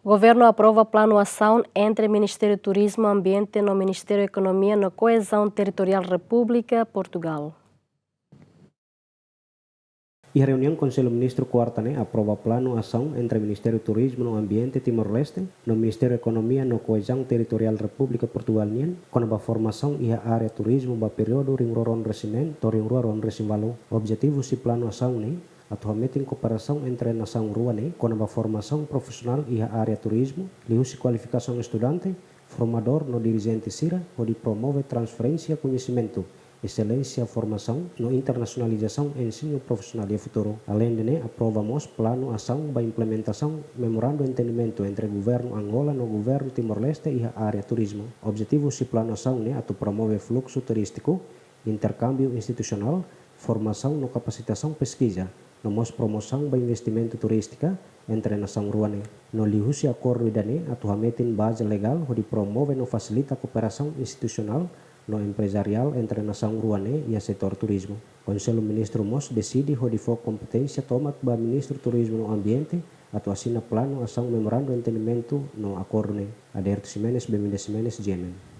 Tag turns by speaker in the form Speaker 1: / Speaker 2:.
Speaker 1: O governo aprova plano de ação entre Ministério do Turismo e Ambiente no Ministério da Economia na Coesão Territorial República Portugal.
Speaker 2: E a reunião Conselho Ministro Quarta aprova plano de ação entre Ministério do Turismo no Ambiente Timor-Leste, no Ministério da Economia no Coesão Territorial República Portugal com a formação e a área turismo ba período ringroron resimen to ringroron resimbalu. Objetivo si plano de ação atualmente em cooperação entre a nação ruane com a formação profissional e a área turismo, liusi qualificação estudante, formador no dirigente SIRA, onde promove transferência conhecimento, excelência formação no internacionalização e ensino profissional e futuro. Além de aprovamos plano ação para implementação memorando de entendimento entre o governo Angola no governo Timor-Leste e a área turismo. Objetivo si plano ação atu promove fluxo turístico, intercâmbio institucional, formação no capacitação pesquisa, nomos promoção para investimento turística entre a nação ruane. No lihusi acordo idane atualmente base legal onde promove no facilita cooperação institucional no empresarial entre a nação ruane e a setor turismo. Conselho Ministro Mos decide onde for competência tomat ba Ministro Turismo no Ambiente atu assina plano ação memorando de entendimento no acordo Aderto Ximenes, Bemida Ximenes, Jemen.